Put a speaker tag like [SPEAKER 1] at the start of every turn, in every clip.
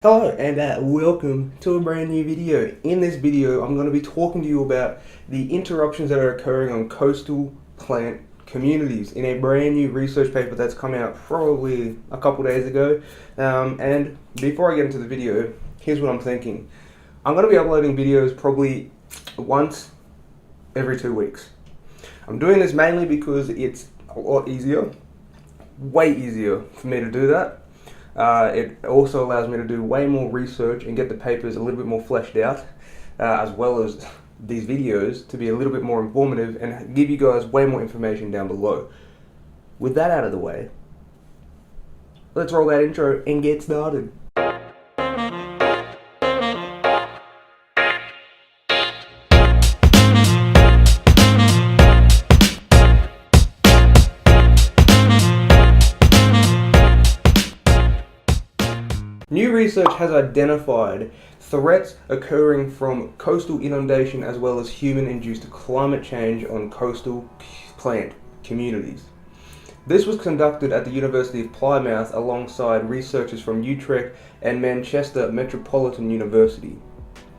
[SPEAKER 1] Hello and welcome to a brand new video. In this video I'm going to be talking to you about the interruptions that are occurring on coastal plant communities in a brand new research paper that's come out probably a couple days ago. And before I get into the video, here's what I'm thinking. I'm going to be uploading videos probably once every 2 weeks. I'm doing this mainly because it's a lot easier, way easier for me to do that. It also allows me to do way more research and get the papers a little bit more fleshed out, as well as these videos to be a little bit more informative and give you guys way more information down below. With that out of the way, let's roll that intro and get started. New research has identified threats occurring from coastal inundation as well as human-induced climate change on coastal plant communities. This was conducted at the University of Plymouth alongside researchers from Utrecht and Manchester Metropolitan University.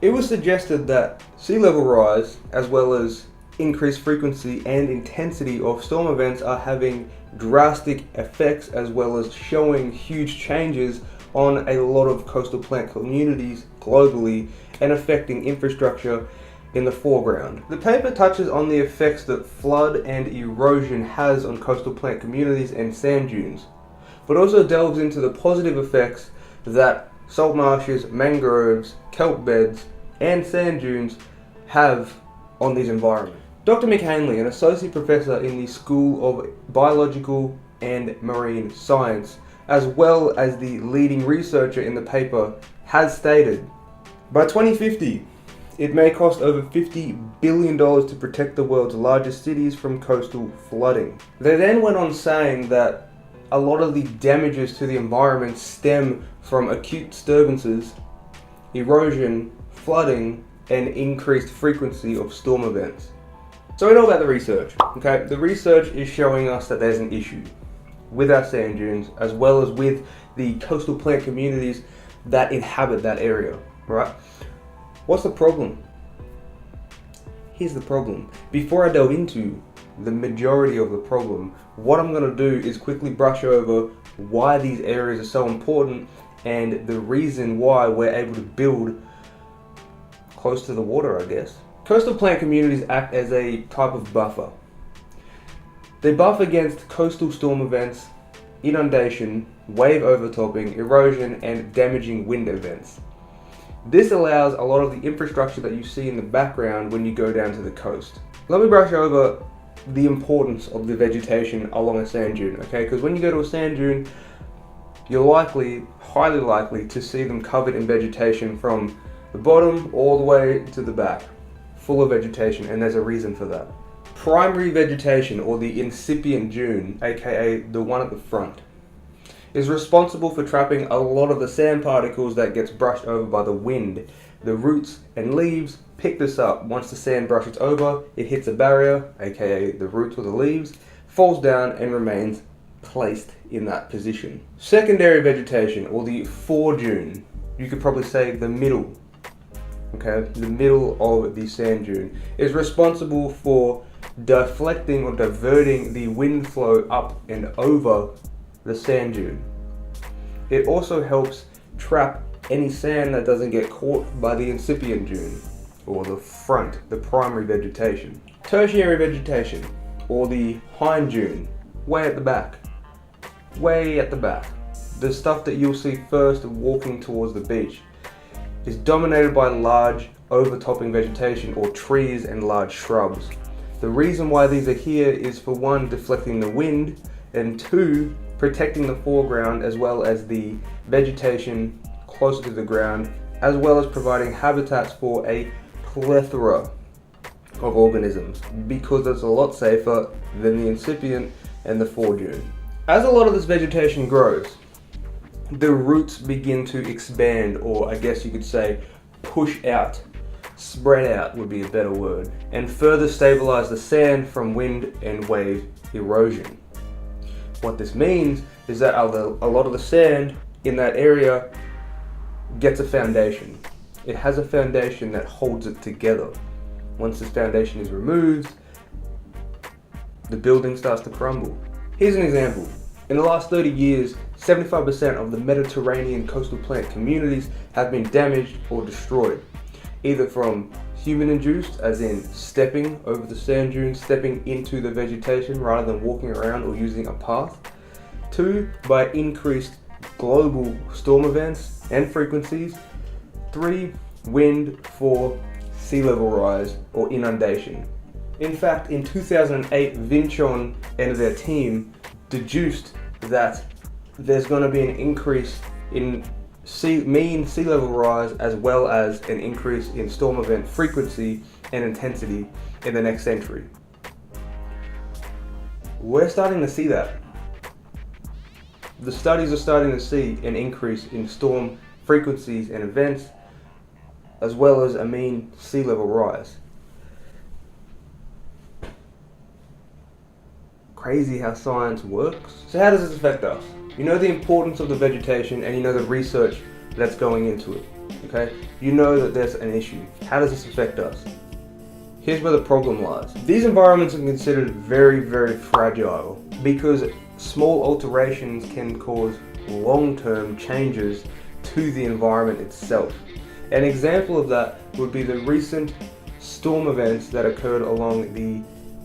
[SPEAKER 1] It was suggested that sea level rise as well as increased frequency and intensity of storm events are having drastic effects as well as showing huge changes on a lot of coastal plant communities globally and affecting infrastructure in the foreground. The paper touches on the effects that flood and erosion has on coastal plant communities and sand dunes, but also delves into the positive effects that salt marshes, mangroves, kelp beds, and sand dunes have on these environments. Dr. McHanley, an associate professor in the School of Biological and Marine Science, as well as the leading researcher in the paper, has stated, by 2050, it may cost over $50 billion to protect the world's largest cities from coastal flooding. They then went on saying that a lot of the damages to the environment stem from acute disturbances, erosion, flooding, and increased frequency of storm events. So we know about the research, okay? The research is showing us that there's an issue with our sand dunes as well as with the coastal plant communities that inhabit that area, right? What's the problem? Here's the problem. Before I delve into the majority of the problem, what I'm going to do is quickly brush over why these areas are so important and the reason why we're able to build close to the water, I guess. Coastal plant communities act as a type of buffer. They buff against coastal storm events, inundation, wave overtopping, erosion, and damaging wind events. This allows a lot of the infrastructure that you see in the background when you go down to the coast. Let me brush over the importance of the vegetation along a sand dune, okay? Because when you go to a sand dune, you're highly likely to see them covered in vegetation from the bottom all the way to the back, full of vegetation, and there's a reason for that. Primary vegetation, or the incipient dune, aka the one at the front, is responsible for trapping a lot of the sand particles that gets brushed over by the wind. The roots and leaves pick this up. Once the sand brushes over, it hits a barrier, aka the roots or the leaves, falls down and remains placed in that position. Secondary vegetation, or the fore-dune, you could probably say the middle, okay, the middle of the sand dune, is responsible for deflecting or diverting the wind flow up and over the sand dune. It also helps trap any sand that doesn't get caught by the incipient dune, or the front, the primary vegetation. Tertiary vegetation, or the hind dune, way at the back. The stuff that you'll see first walking towards the beach is dominated by large overtopping vegetation or trees and large shrubs. The reason why these are here is, for one, deflecting the wind, and two, protecting the foreground as well as the vegetation closer to the ground, as well as providing habitats for a plethora of organisms, because it's a lot safer than the incipient and the fore-dune. As a lot of this vegetation grows, the roots begin to expand, or I guess you could say push out. Spread out would be a better word, and further stabilize the sand from wind and wave erosion. What this means is that a lot of the sand in that area gets a foundation. It has a foundation that holds it together. Once this foundation is removed, the building starts to crumble. Here's an example. In the last 30 years, 75% of the Mediterranean coastal plant communities have been damaged or destroyed, either from human-induced, as in stepping over the sand dunes, stepping into the vegetation rather than walking around or using a path, 2, by increased global storm events and frequencies, 3, wind, 4, sea level rise or inundation. In fact, in 2008, Vinchon and their team deduced that there's going to be an increase in mean sea level rise as well as an increase in storm event frequency and intensity in the next century. We're starting to see that. The studies are starting to see an increase in storm frequencies and events as well as a mean sea level rise. Crazy how science works. So how does this affect us? You know the importance of the vegetation and you know the research that's going into it, okay? You know that there's an issue. How does this affect us? Here's where the problem lies. These environments are considered very, very fragile because small alterations can cause long-term changes to the environment itself. An example of that would be the recent storm events that occurred along the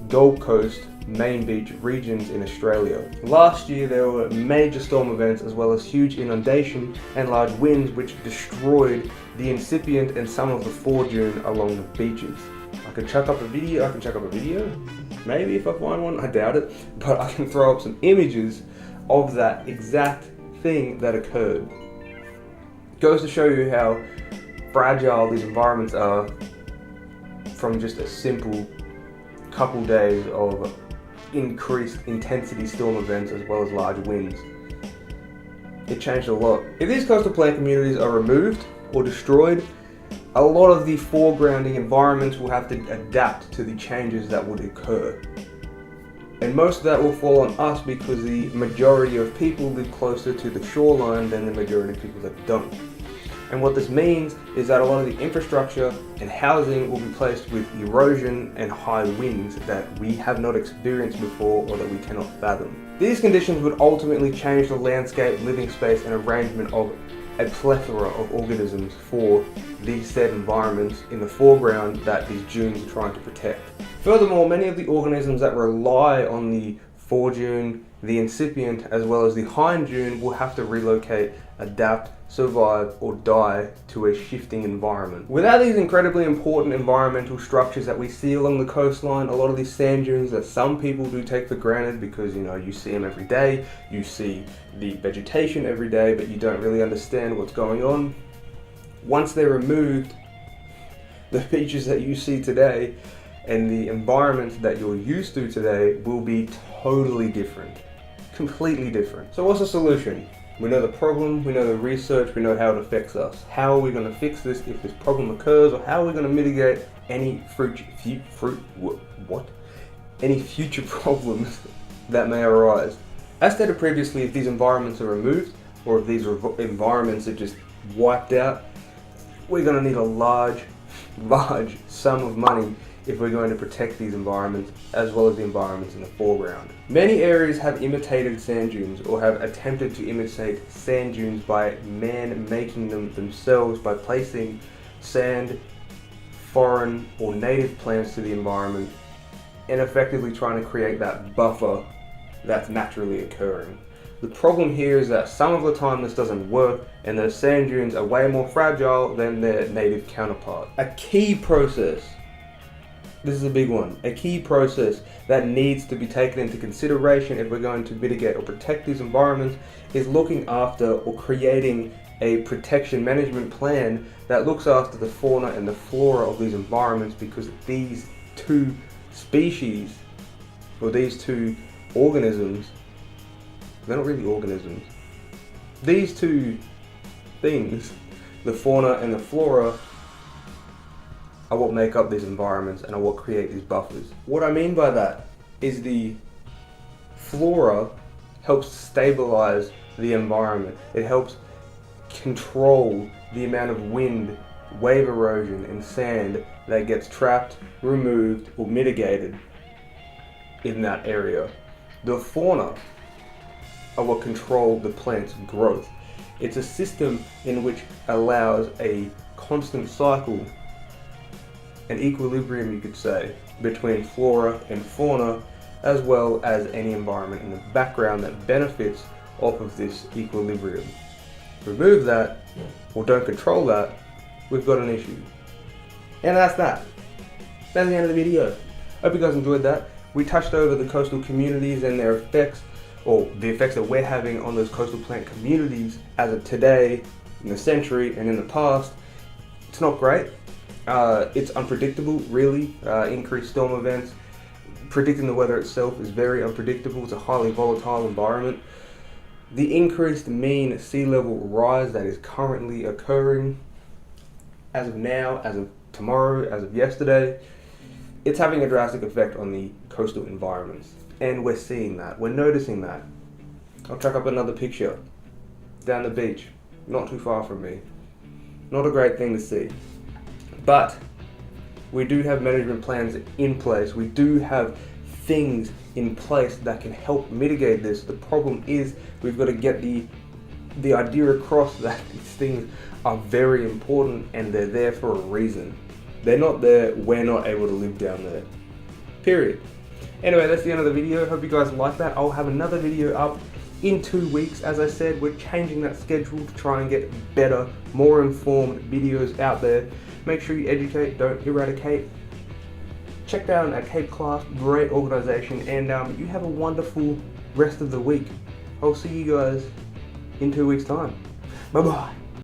[SPEAKER 1] Gold Coast main beach regions in Australia. Last year there were major storm events as well as huge inundation and large winds which destroyed the incipient and some of the foredune along the beaches. I can chuck up a video, maybe if I find one, I doubt it, but I can throw up some images of that exact thing that occurred. It goes to show you how fragile these environments are from just a simple couple days of increased intensity storm events as well as large winds. It changed a lot. If these coastal plant communities are removed or destroyed, a lot of the foregrounding environments will have to adapt to the changes that would occur. And most of that will fall on us because the majority of people live closer to the shoreline than the majority of people that don't. And what this means is that a lot of the infrastructure and housing will be placed with erosion and high winds that we have not experienced before or that we cannot fathom. These conditions would ultimately change the landscape, living space and arrangement of a plethora of organisms for these said environments in the foreground that these dunes are trying to protect. Furthermore, many of the organisms that rely on the foredune, the incipient as well as the hind dune will have to relocate, adapt, survive or die to a shifting environment. Without these incredibly important environmental structures that we see along the coastline, a lot of these sand dunes that some people do take for granted because you see them every day, you see the vegetation every day, but you don't really understand what's going on. Once they're removed, the beaches that you see today and the environments that you're used to today will be totally different, completely different. So what's the solution? We know the problem, we know the research, we know how it affects us. How are we going to fix this if this problem occurs, or how are we going to mitigate any any future problems that may arise? As stated previously, if these environments are removed, or if these environments are just wiped out, we're going to need a large sum of money if we're going to protect these environments as well as the environments in the foreground. Many areas have imitated sand dunes or have attempted to imitate sand dunes by man making them themselves by placing sand, foreign or native plants to the environment and effectively trying to create that buffer that's naturally occurring. The problem here is that some of the time this doesn't work and the sand dunes are way more fragile than their native counterpart. A key process, this is a big one, a key process that needs to be taken into consideration if we're going to mitigate or protect these environments is looking after or creating a protection management plan that looks after the fauna and the flora of these environments, because these two species or these two organisms, they're not really organisms, these two things, the fauna and the flora, are what make up these environments and are what create these buffers. What I mean by that is the flora helps stabilize the environment. It helps control the amount of wind, wave erosion, and sand that gets trapped, removed, or mitigated in that area. The fauna are what control the plant's growth. It's a system in which allows a constant cycle, an equilibrium you could say, between flora and fauna, as well as any environment in the background that benefits off of this equilibrium. Remove that, or don't control that, we've got an issue. And that's that. That's the end of the video. Hope you guys enjoyed that. We touched over the coastal communities and their effects, or the effects that we're having on those coastal plant communities as of today, in the century, and in the past. It's not great. It's unpredictable, really. Increased storm events. Predicting the weather itself is very unpredictable. It's a highly volatile environment. The increased mean sea level rise that is currently occurring as of now, as of tomorrow, as of yesterday, it's having a drastic effect on the coastal environments. And we're seeing that. We're noticing that. I'll chuck up another picture down the beach, not too far from me. Not a great thing to see. But we do have management plans in place. We do have things in place that can help mitigate this. The problem is we've got to get the idea across that these things are very important and they're there for a reason. They're not there, we're not able to live down there. Period. Anyway, that's the end of the video. Hope you guys like that. I'll have another video up in 2 weeks. As I said, we're changing that schedule to try and get better, more informed videos out there. Make sure you educate, don't eradicate. Check down at Cape Class, great organization, and you have a wonderful rest of the week. I'll see you guys in 2 weeks' time. Bye-bye.